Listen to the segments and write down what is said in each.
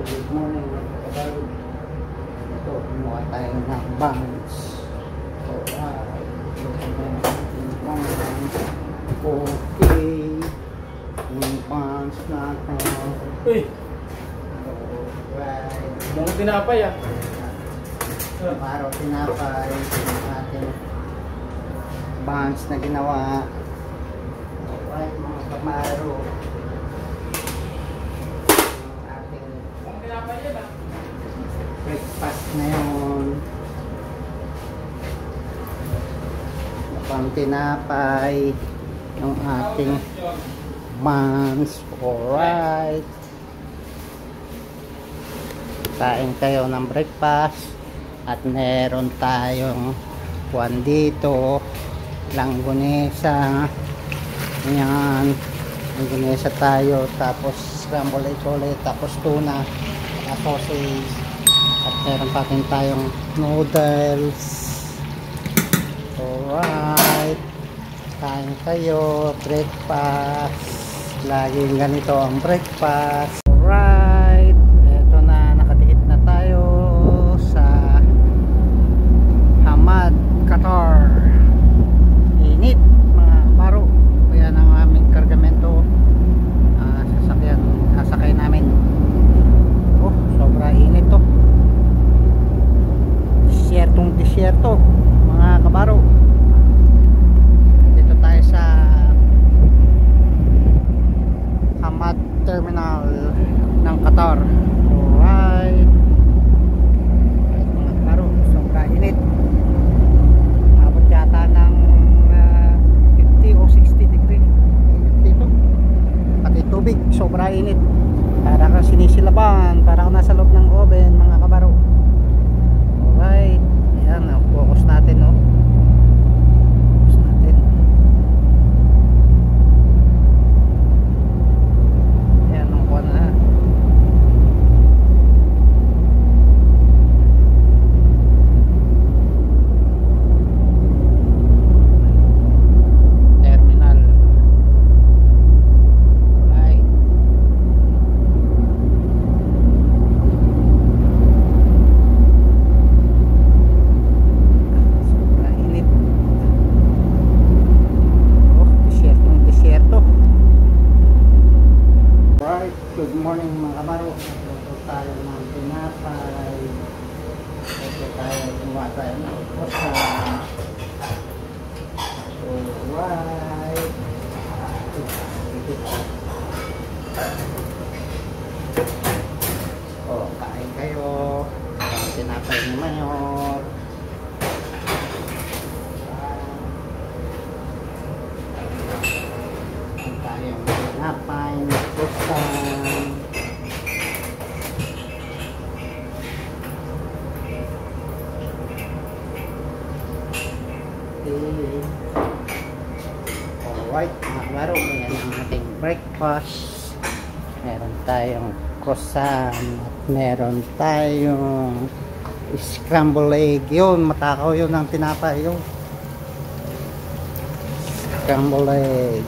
Good morning mga kapatid. Ito, kumuha tayo ng buns. Alright. Okay. Yung buns natin. Uy! Alright. Mga tinapay ah. Araw tinapay. Yung ating buns na ginawa. Alright mga kamaro. Breakfast na yun. Pang tinapay yung ating buns. Alright, kain kayo ng breakfast. At meron tayong kuwan dito, langgonesa. Yan, langgonesa tayo. Tapos scramble egg ulit. Tapos tuna, sausage. At meron pa rin tayong noodles. Alright, kain kayo, breakfast. Laging ganito ang breakfast. Alright, eto na, nakatiit na tayo sa Hamad, Qatar. Init mga baro. Kaya ang aming kargamento, sasakay namin. Oh, sobra init to. Disyerto mga kabaro. Dito tayo sa Hamad Terminal ng Qatar. Alright, mga kabaro, sobra init. Abot yata ng 50 o 60 degree dito. Pati tubig, sobra init. Para kang sinisilaban, para kang nasa loob ng oven mga kabaro. Alright, ayan, focus natin, no? Focus natin. Ayan, ang kuha na. Terminal. Alright. Good morning mga kabaro. Ito tayo ng tinapay. Ito tayo, gumawa tayo ng kosa. Alright. Oh, kain kayo. Ang tinapay ni Mayor. Ang tayong tinapay na kosa. Alright mga kabaro, ayan ang ating breakfast. Meron tayong croissant at meron tayong scramble egg. Yun, matakaw yun ang tinapay yun. Scramble egg.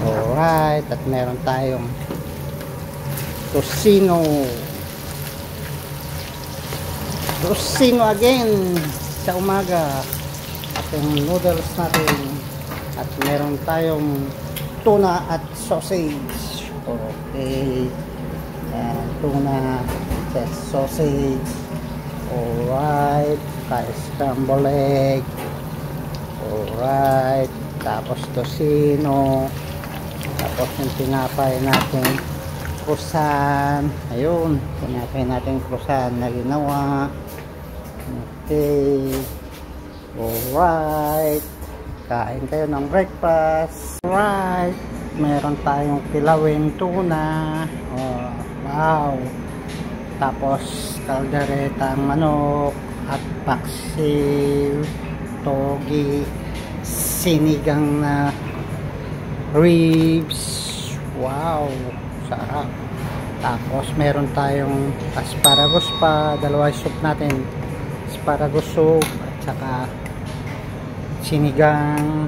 Alright, at meron tayong tocino. Tocino again sa umaga. At yung noodles natin. At meron tayong tuna at sausage. Okay. And tuna at sausage. Alright. Kaya scramble egg. Alright. Tapos tocino. Tapos yung tinapay natin croissant. Ayun, tinapay natin croissant na ginawa. Okay. Alright, kain kayo ng breakfast. Alright, meron tayong kilawing tuna. Oh, wow. Tapos kalderetang manok at paksiw, togi, sinigang na ribs. Wow, sarap. Tapos meron tayong asparagus pa, dalawa soup natin. Asparagus soup at saka sinigang.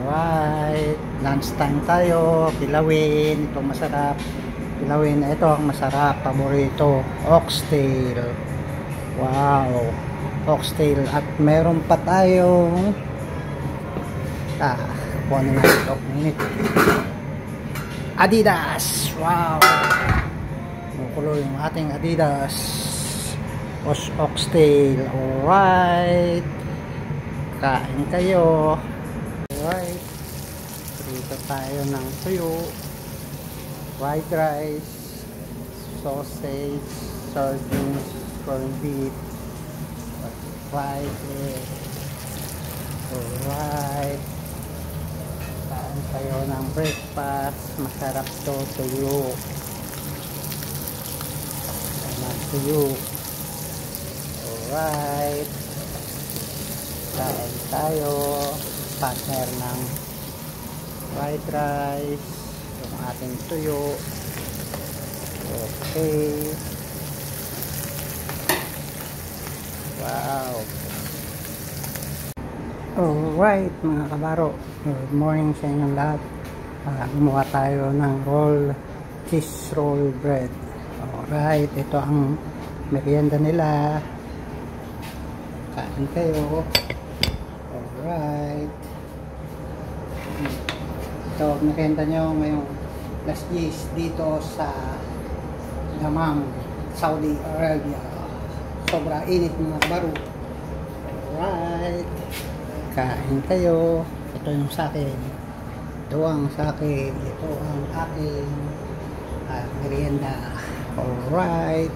Alright, lunch time tayo, kilawin, ito masarap. Kilawin. Ito ang masarap, paborito, oxtail. Wow, oxtail. At meron pa tayong kuhanin natin ito, minute. Adidas. Wow, kumukulo yung ating Adidas oxtail. Alright, kain kayo. Alright, dito tayo ng tuyo, fried rice, sausage, sardines, corned beef, fried egg. Alright, kain kayo ng breakfast. Masarap to, tuyo. Tuyo. Alright, kain tayo, partner ng fried rice, yung ating tuyo. Okay, wow. Alright mga kabaro, good morning sa inyong lahat. Gumawa tayo ng roll, cheese roll bread. Alright, ito ang merienda nila. Kain kayo. Alright, ito merienda nyo ngayong last days dito sa Dammam, Saudi Arabia. Sobra init mga kabaro. Alright, kain kayo. Ito yung sa akin, ito ang sa akin, ito ang aking merienda. Alright,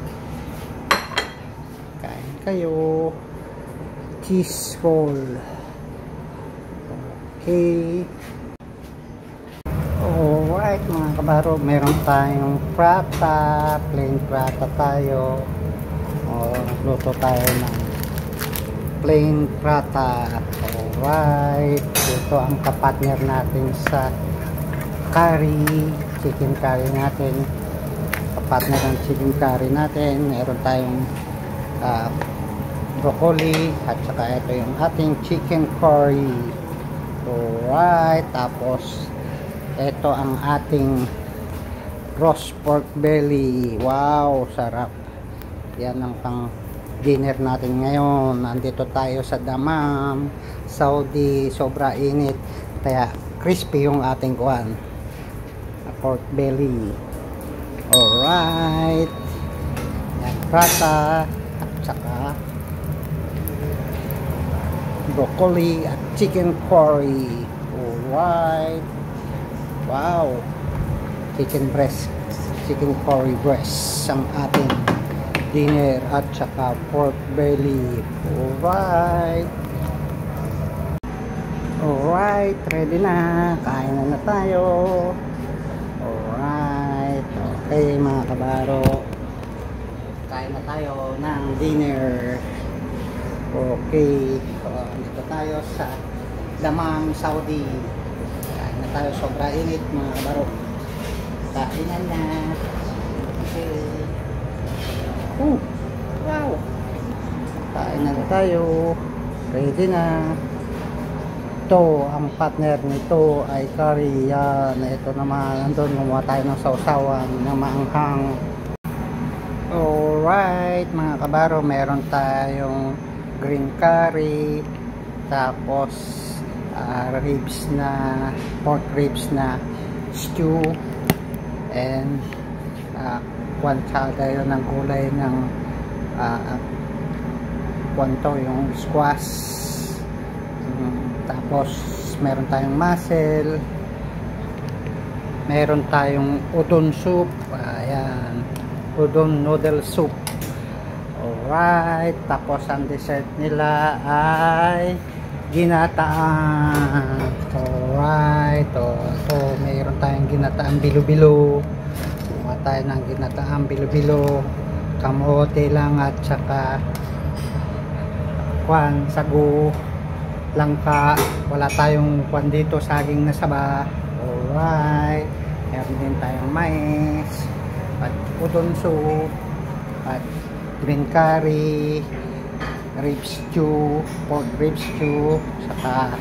kain kayo. Cheese roll. Okay. Alright mga kabaro, meron tayong prata, plain prata tayo. Luto tayo ng plain prata. Alright, ito ang kapartner natin sa curry, chicken curry natin. Kapartner ng chicken curry natin, meron tayong broccoli, at saka ito yung ating chicken curry. Alright, tapos ito ang ating roast pork belly. Wow, sarap. Yan ang pang dinner natin ngayon. Nandito tayo sa Dammam, Saudi. Sobra init, kaya crispy yung ating kuhan, pork belly. Alright, yan, prata, at saka broccoli at chicken curry. Alright, wow, chicken breast, chicken curry breast ang ating dinner, at saka pork belly. Alright, alright, ready na, kain na tayo. Alright, okay mga kabaro, kain na tayo ng dinner. Okay, dito tayo sa Dammam, Saudi. Kain na tayo, sobra init mga kabaro. Kainan na. Okay. Wow, kain na tayo, ready na. Ito, ang partner nito ay curry. Yan, ito naman, andun gumawa tayo ng sausawan na maanghang. Alright mga kabaro, meron tayong green curry, tapos ribs na, pork ribs na stew, and kwantsada yun ng gulay ng kwanto, yung squash. Tapos meron tayong mussel, meron tayong udon soup. Ayan, udon noodle soup. Alright, tapos ang dessert nila ay ginataan. Alright, ito meron tayong ginataan bilo-bilo. Gumawa tayo ng ginataan bilo-bilo, kamote lang at saka kwan, sago, langka. Wala tayong kwan dito, saging na saba. Alright, meron din tayong mais at udon soup at green curry, rib stew, pork rib stew, saka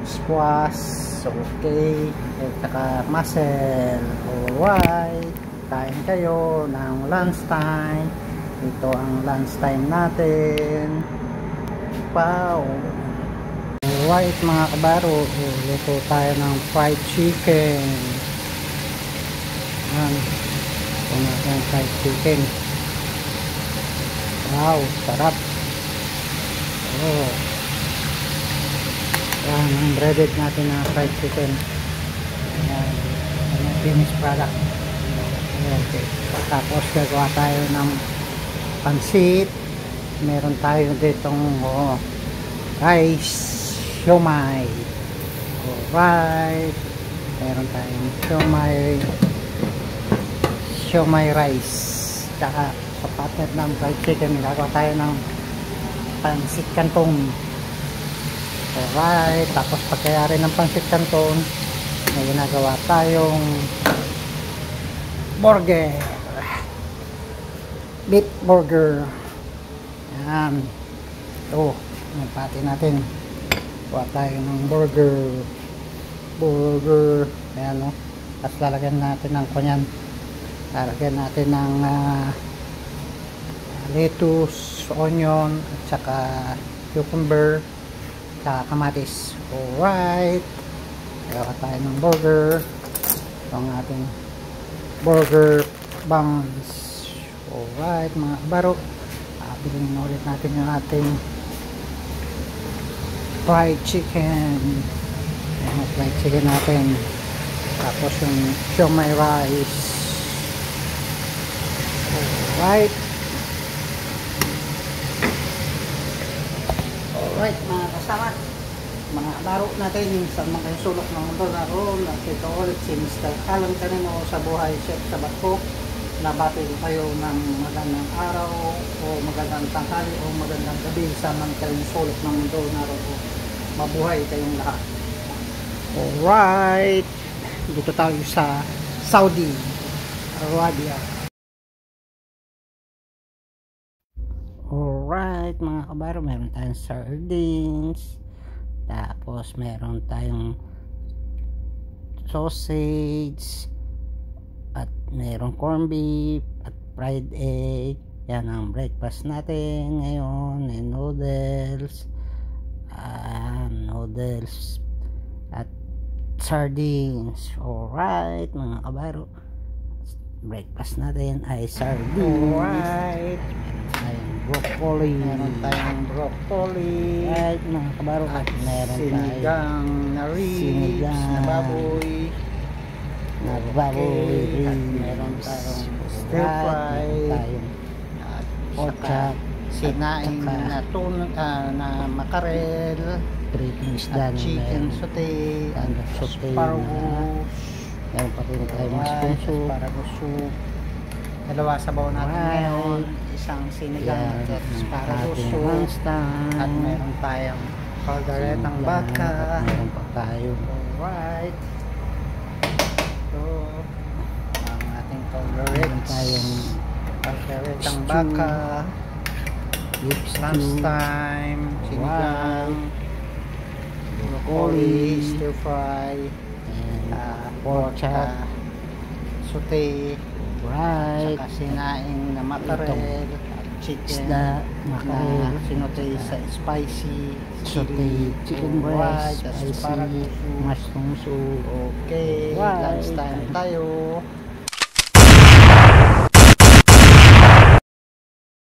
squash. Okay, at saka mussel. Alright, kain kayo ng lunchtime. Ito ang lunchtime natin. Wow. Alright mga kabaro, luto tayo ng fried chicken. Yan. Ito natin fried chicken. Wow, sarap. Oh. Yan ang breaded natin na fried chicken. Yan. Yan ang finished product. Okay. Tapos gagawa tayo ng pansit. Meron tayo ditong rice, siomai. Alright. Meron tayong siomai rice. Tsaka sa partner ng fried chicken, gagawa tayo ng pansit canton. Alright. Tapos pagkayari ng pansit canton, may ginagawa tayong burger. Beef burger. Yan. Ito. Yung pati natin. Kuha tayo ng burger. Ayan o. Tapos lalagyan natin ng kanyan. Lalagyan natin ng lettuce, onion, at saka cucumber, saka kamatis. Alright. Gawa tayo ng burger. Ito ang ating burger buns. Alright mga kabaro. Bilhin ulit natin yung ating fried chicken. Yung fried chicken natin. Tapos yung siomai rice. Alright. Alright mga kasama, mga laro natin sa mga sulok ng mundo naroon. At ito ulit si Mr. Alan Canino sa Buhay Chef sa Barko. Nabati ko kayo ng magandang araw o magandang tanghali o magandang gabi sa mga kayong sulok ng mundo naroon. Mabuhay kayong lahat. Alright, dito tayo sa Saudi Arabia. Alright mga kabaro, meron tayong sardines, tapos meron tayong sausage, at meron corned beef at fried egg. Yan ang breakfast natin ngayon. And noodles at sardines. Alright mga kabaro, breakfast natin ay sardines. Alright, meron tayong broccoli. Right mga kabaro, at meron sinigang na ribs na baboy. At meron tayong stir fry, at saka sinaing na tuna, na makarel, at chicken sauté, asparagus. Meron pa rin tayong asparagus soup. Dalawa sabaw natin ngayon, isang sinigang at asparagus soup, at meron tayong calderetang baka. Meron pa tayo. Alright. Ang ating calderetang baka, lunchtime, sinigang, broccoli, stir fry, pork sauté, saka sinaing na makarel, chicken na sinote sa spicy chicken breast, spicy mushroom soup. Okay, lunchtime tayo.